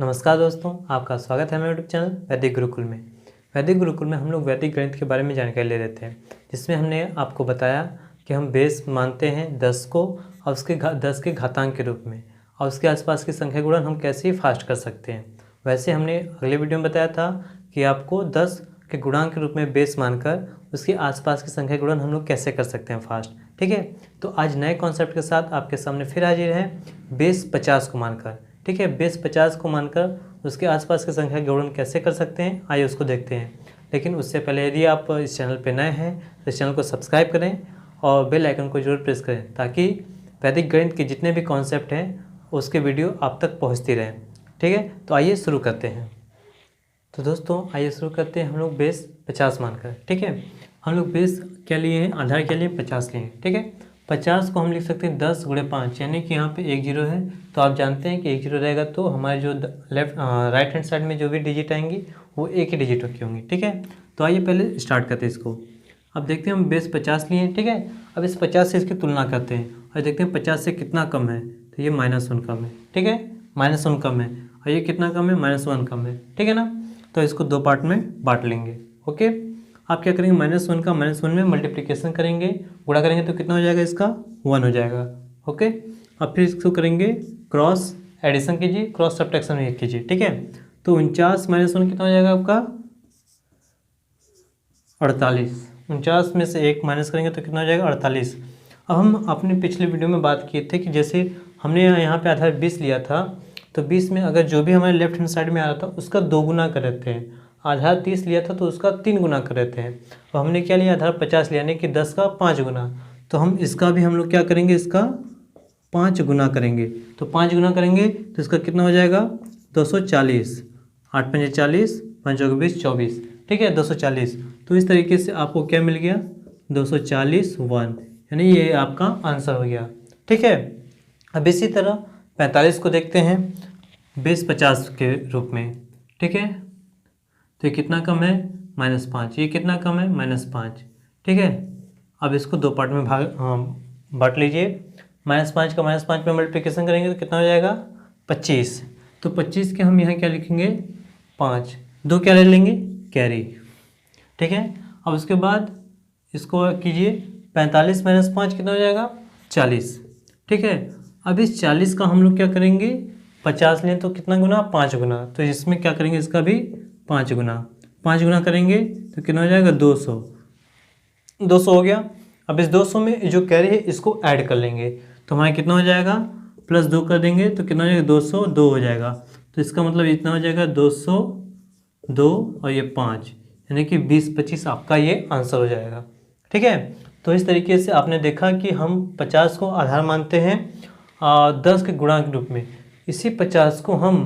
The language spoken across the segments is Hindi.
नमस्कार दोस्तों, आपका स्वागत है मेरे यूट्यूब चैनल वैदिक गुरुकुल में। वैदिक गुरुकुल में हम लोग वैदिक गणित के बारे में जानकारी ले रहे थे, जिसमें हमने आपको बताया कि हम बेस मानते हैं 10 को और उसके 10 के घातांक के रूप में, और उसके आसपास की संख्या गुणन हम कैसे ही फास्ट कर सकते हैं। वैसे हमने अगले वीडियो में बताया था कि आपको 10 के गुणांक के रूप में बेस मानकर उसके आसपास की संख्या गुणन हम लोग कैसे कर सकते हैं फास्ट। ठीक है, तो आज नए कॉन्सेप्ट के साथ आपके सामने फिर हाजिर है बेस 50 को मानकर। ठीक है, बेस 50 को मानकर उसके आसपास की संख्या गुणन कैसे कर सकते हैं, आइए उसको देखते हैं। लेकिन उससे पहले यदि आप इस चैनल पर नए हैं तो इस चैनल को सब्सक्राइब करें और बेल आइकन को जरूर प्रेस करें, ताकि वैदिक गणित के जितने भी कॉन्सेप्ट हैं उसके वीडियो आप तक पहुंचती रहें। ठीक है, तो आइए शुरू करते हैं। तो दोस्तों आइए शुरू करते हैं हम लोग बेस 50 मानकर। ठीक है, हम लोग बेस क्या लिए हैं, आधार के लिए 50 लिए हैं। ठीक है, 50 को हम लिख सकते हैं 10 × 5, यानी कि यहाँ पे एक जीरो है, तो आप जानते हैं कि एक जीरो रहेगा तो हमारे जो राइट हैंड साइड में जो भी डिजिट आएंगी वो एक ही डिजिट की होंगी। ठीक है, तो आइए पहले स्टार्ट करते हैं इसको। अब देखते हैं हम बेस 50 लिए हैं। ठीक है, अब इस 50 से इसकी तुलना करते हैं और देखते हैं 50 से कितना कम है, तो ये -1 कम है। ठीक है, -1 कम है, और ये कितना कम है, -1 कम है। ठीक है ना, तो इसको दो पार्ट में बांट लेंगे। ओके, आप क्या करेंगे, -1 का -1 में मल्टीप्लिकेशन करेंगे, गुणा करेंगे तो कितना हो जाएगा, इसका 1 हो जाएगा। ओके, अब फिर इसको करेंगे क्रॉस एडिशन कीजिए, क्रॉस सब्ट्रैक्शन भी कीजिए। ठीक है, तो 49 -1 कितना हो जाएगा आपका 48। 49 में से 1 माइनस करेंगे तो कितना हो जाएगा 48। अब हम अपने पिछले वीडियो में बात किए थे कि जैसे हमने यहाँ पे आधार 20 लिया था, तो 20 में अगर जो भी हमारे लेफ्ट हैंड साइड में आ रहा था उसका 2 गुना कर रहे थे। आधार 30 लिया था तो उसका 3 गुना कर रहे थे। और हमने क्या लिया, आधार 50 लिया, यानी कि 10 का 5 गुना। तो हम इसका भी हम लोग क्या करेंगे, इसका 5 गुना करेंगे। तो 5 गुना करेंगे तो इसका कितना हो जाएगा 240। 8 पंजे 40, 5 चौके 20, 24। ठीक है, 240। तो इस तरीके से आपको क्या मिल गया 240 1, यानी ये आपका आंसर हो गया। ठीक है, अब इसी तरह 45 को देखते हैं बेस 50 के रूप में। ठीक है, तो ये कितना कम है -5, ये कितना कम है -5। ठीक है, अब इसको दो पार्ट में बांट लीजिए। -5 का -5 में मल्टीप्लिकेशन करेंगे तो कितना हो जाएगा 25। तो 25 के हम यहाँ क्या लिखेंगे 5, 2 क्या ले लेंगे कैरी। ठीक है, अब उसके बाद इसको कीजिए 45 - 5 कितना हो जाएगा 40। ठीक है, अब इस 40 का हम लोग क्या करेंगे 50 लें तो कितना गुना 5 गुना, तो इसमें क्या करेंगे इसका भी 5 गुना। 5 गुना करेंगे तो कितना हो जाएगा 200। 200 हो गया। अब इस 200 में जो कैरी है इसको ऐड कर लेंगे, तो हमारा कितना हो जाएगा +2 कर देंगे तो कितना हो जाएगा 202 हो जाएगा। तो इसका मतलब इतना हो जाएगा 202 और ये 5, यानी कि 20-25 आपका ये आंसर हो जाएगा। ठीक है, तो इस तरीके से आपने देखा कि हम 50 को आधार मानते हैं 10 के गुणा के रूप में। इसी 50 को हम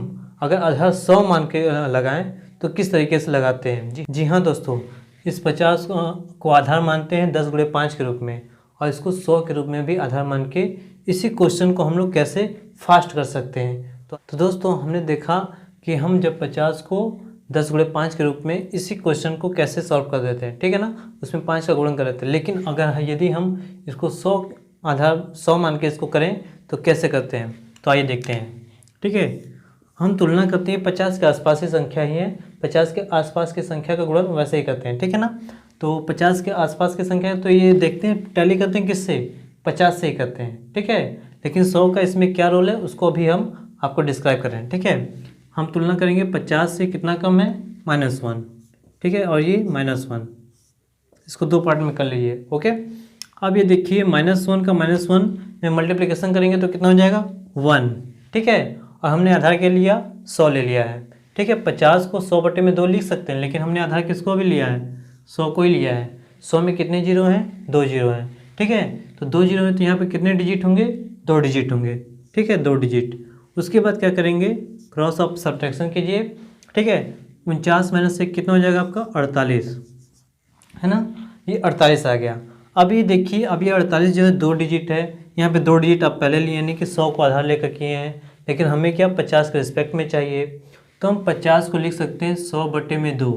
अगर आधार 100 मान के लगाएं तो किस तरीके से लगाते हैं। जी हाँ दोस्तों, इस 50 को आधार मानते हैं 10 × 5 के रूप में, और इसको 100 के रूप में भी आधार मान के इसी क्वेश्चन को हम लोग कैसे फास्ट कर सकते हैं। तो दोस्तों हमने देखा कि हम जब 50 को 10 × 5 के रूप में इसी क्वेश्चन को कैसे सॉल्व कर देते हैं। ठीक है ना, उसमें 5 का गुणन कर देते हैं। लेकिन अगर यदि हम इसको 100 मान के इसको करें तो कैसे करते हैं, तो आइए देखते हैं। ठीक है, हम तुलना करते हैं 50 के आसपास की संख्या ही है, 50 के आसपास की संख्या का गुणन वैसे ही करते हैं। ठीक है ना, तो 50 के आसपास की संख्या तो ये देखते हैं टैली करते हैं किससे 50 से ही करते हैं। ठीक है, लेकिन 100 का इसमें क्या रोल है उसको भी हम आपको डिस्क्राइब कर रहे हैं। ठीक है, हम तुलना करेंगे 50 से कितना कम है -1। ठीक है, और ये -1, इसको दो पार्ट में कर लीजिए। ओके, अब ये देखिए -1 का -1 में मल्टीप्लिकेशन करेंगे तो कितना हो जाएगा 1। ठीक है, और हमने आधार के लिया 100 ले लिया है। ठीक है, 50 को 100/2 लिख सकते हैं, लेकिन हमने आधार किसको भी लिया है 100 को ही लिया है। 100 में कितने जीरो हैं 2 जीरो हैं। ठीक है, तो 2 जीरो है तो यहाँ पे कितने डिजिट होंगे 2 डिजिट होंगे। ठीक है, 2 डिजिट। उसके बाद क्या करेंगे क्रॉस ऑफ सब्ट्रैक्शन कीजिए। ठीक है, 49 - 1 कितना हो जाएगा आपका 48, है ना, ये 48 आ गया। अब ये देखिए, अब ये 48 जो है 2 डिजिट है, यहाँ पे 2 डिजिट आप पहले लिए, यानी कि 100 को आधार लेकर किए हैं, लेकिन हमें क्या 50 के रिस्पेक्ट में चाहिए, तो हम 50 को लिख सकते हैं 100/2,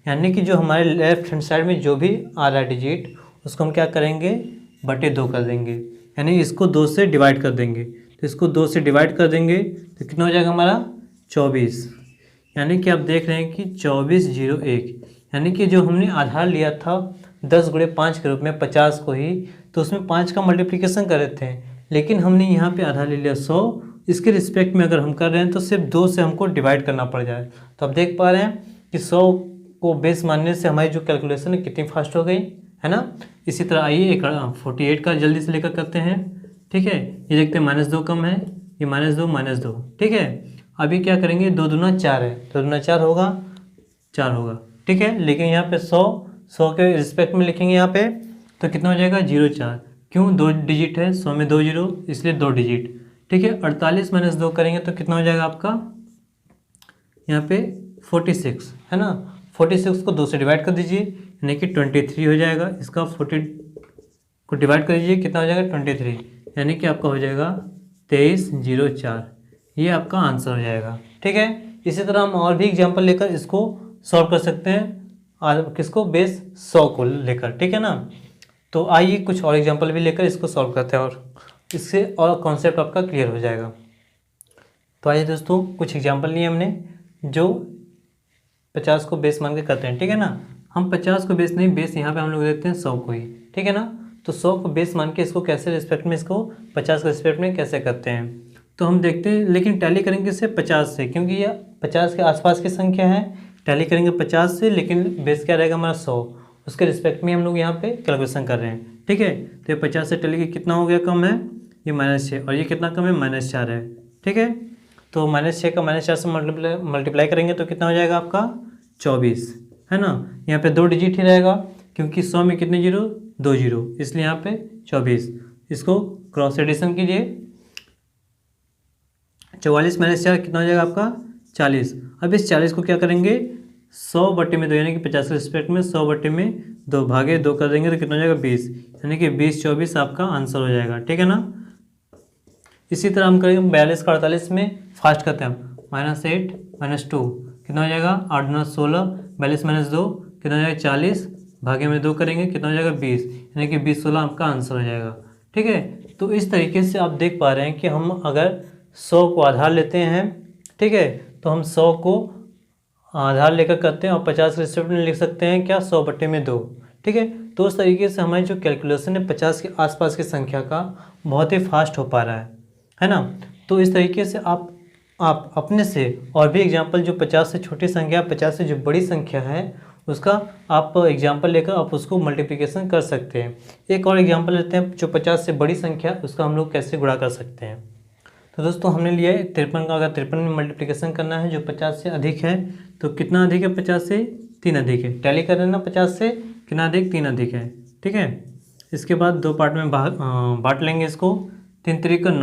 यानी कि जो हमारे लेफ्ट हैंड साइड में जो भी आ रहा है डिजिट उसको हम क्या करेंगे 2 कर देंगे, यानी इसको 2 से डिवाइड कर देंगे। तो इसको 2 से डिवाइड कर देंगे तो कितना हो जाएगा हमारा 24, यानी कि आप देख रहे हैं कि 2401, यानी कि जो हमने आधार लिया था 10 गुणे 5 के रूप में 50 को ही, तो उसमें 5 का मल्टीप्लिकेशन कर रहे थे, लेकिन हमने यहाँ पे आधार ले लिया 100। इसके रिस्पेक्ट में अगर हम कर रहे हैं तो सिर्फ 2 से हमको डिवाइड करना पड़ जाए। तो आप देख पा रहे हैं कि 100 को बेस मानने से हमारी जो कैलकुलेशन है कितनी फास्ट हो गई, है ना। इसी तरह आइए एक 48 का जल्दी से लेकर करते हैं। ठीक है, ये देखते हैं -2 कम है, ये -2 ठीक है। अभी क्या करेंगे, 2 दूना 4 है, 2 दूना 4 होगा, 4 होगा, ठीक है। लेकिन यहाँ पे 100 के रिस्पेक्ट में लिखेंगे यहाँ पे तो कितना हो जाएगा 04, क्यों 2 डिजिट है, 100 में 2 जीरो इसलिए 2 डिजिट, ठीक है। 48 - 2 करेंगे तो कितना हो जाएगा आपका यहाँ पे 46, है ना। 46 को 2 से डिवाइड कर दीजिए, यानी कि 23 हो जाएगा। इसका 40 को डिवाइड कर दीजिए, कितना हो जाएगा 23, यानी कि आपका हो जाएगा 2304, ये आपका आंसर हो जाएगा, ठीक है। इसी तरह हम और भी एग्जांपल लेकर इसको सॉल्व कर सकते हैं, और किसको, बेस 100 को लेकर, ठीक है ना। तो आइए कुछ और एग्जांपल भी लेकर इसको सॉल्व करते हैं, और इससे और कॉन्सेप्ट आपका क्लियर हो जाएगा। तो आइए दोस्तों, कुछ एग्जांपल लिए हमने जो 50 को बेस मान के करते हैं, ठीक है ना। हम 50 को बेस नहीं, बेस यहाँ पे हम लोग देते हैं 100 को ही, ठीक है ना। तो 100 को बेस मान के इसको कैसे रिस्पेक्ट में, इसको 50 के रिस्पेक्ट में कैसे करते हैं, तो हम देखते हैं। लेकिन टैली करेंगे सिर्फ 50 से, क्योंकि यह 50 के आसपास की संख्या है। टैली करेंगे 50 से, लेकिन बेस क्या रहेगा हमारा 100, उसके रिस्पेक्ट में हम लोग यहाँ पे कैलकुलेशन कर रहे हैं, ठीक है। तो ये 50 से टैली की कितना हो गया कम है, ये -6, और ये कितना कम है -4 है, ठीक है। तो -6 का -4 से मल्टीप्लाई करेंगे तो कितना हो जाएगा आपका 24, है ना। यहाँ पे 2 डिजिट ही रहेगा, क्योंकि 100 में कितने जीरो, 2 जीरो, इसलिए यहाँ पे 24। इसको क्रॉस एडिशन कीजिए, 44 - 4 कितना हो जाएगा आपका 40। अब इस 40 को क्या करेंगे, 100/2, यानी कि 50 के रिस्पेक्ट में 100/2 भागे 2 कर देंगे तो कितना हो जाएगा 20, यानी कि 20/24 आपका आंसर हो जाएगा, ठीक है ना। इसी तरह हम करेंगे 42 का 48 में फास्ट करते हैं हम, -8 - 2 कितना हो जाएगा 8 दूना 16, 42 - 2 कितना हो जाएगा 40, भागे में 2 करेंगे कितना हो जाएगा 20, यानी कि 20/16 आपका आंसर हो जाएगा, ठीक है। तो इस तरीके से आप देख पा रहे हैं कि हम अगर 100 को आधार लेते हैं, ठीक है, तो हम 100 को आधार लेकर करते हैं, और 50 के रिस्पेक्ट में लिख सकते हैं क्या 100/2, ठीक है। तो उस तरीके से हमारी जो कैलकुलेशन है 50 के आसपास की संख्या का बहुत ही फास्ट हो पा रहा है ना। तो इस तरीके से आप अपने से और भी एग्जाम्पल, जो 50 से छोटी संख्या, 50 से जो बड़ी संख्या है, उसका आप एग्जाम्पल लेकर आप उसको मल्टीप्लिकेशन कर सकते हैं। एक और एग्जाम्पल लेते हैं, जो 50 से बड़ी संख्या, उसका हम लोग कैसे गुणा कर सकते हैं। तो दोस्तों हमने लिया है 53 का, अगर 53 में मल्टीप्लिकेशन करना है जो 50 से अधिक है, तो कितना अधिक है 50 से 3 अधिक है। टैली कर लेना 50 से कितना अधिक, 3 अधिक है, ठीक है। इसके बाद 2 पार्ट में बांट लेंगे इसको, 3 3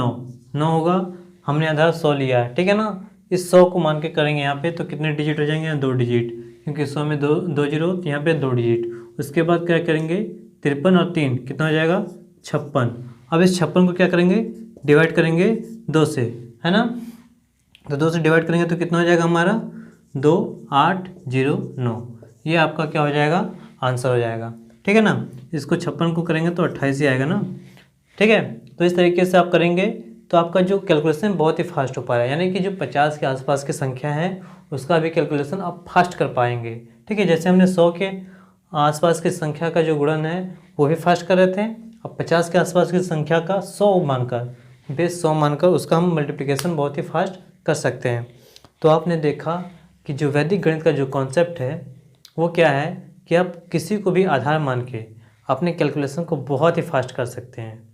9 होगा। हमने आधार 100 लिया है, ठीक है ना। इस 100 को मान के करेंगे यहाँ पे तो कितने डिजिट हो जाएंगे, 2 डिजिट, क्योंकि 100 में 2 जीरो, तो यहाँ पे 2 डिजिट। उसके बाद क्या करेंगे, 53 और 3 कितना हो जाएगा 56। अब इस 56 को क्या करेंगे, डिवाइड करेंगे 2 से, है ना। तो 2 से डिवाइड करेंगे तो कितना हो जाएगा हमारा 2809, ये आपका क्या हो जाएगा आंसर हो जाएगा, ठीक है ना। इसको 56 को करेंगे तो 28 ही आएगा ना, ठीक है। तो इस तरीके से आप करेंगे तो आपका जो कैलकुलेशन बहुत ही फास्ट हो पाएगा, यानी कि जो 50 के आसपास की संख्या है उसका भी कैलकुलेशन आप फास्ट कर पाएंगे, ठीक है। जैसे हमने 100 के आसपास की संख्या का जो गुणन है वो भी फास्ट कर रहे थे, अब 50 के आसपास की संख्या का 100 मानकर, बेस 100 मानकर उसका हम मल्टीप्लिकेशन बहुत ही फास्ट कर सकते हैं। तो आपने देखा कि जो वैदिक गणित का जो कॉन्सेप्ट है वो क्या है कि आप किसी को भी आधार मान के अपने कैलकुलेशन को बहुत ही फास्ट कर सकते हैं।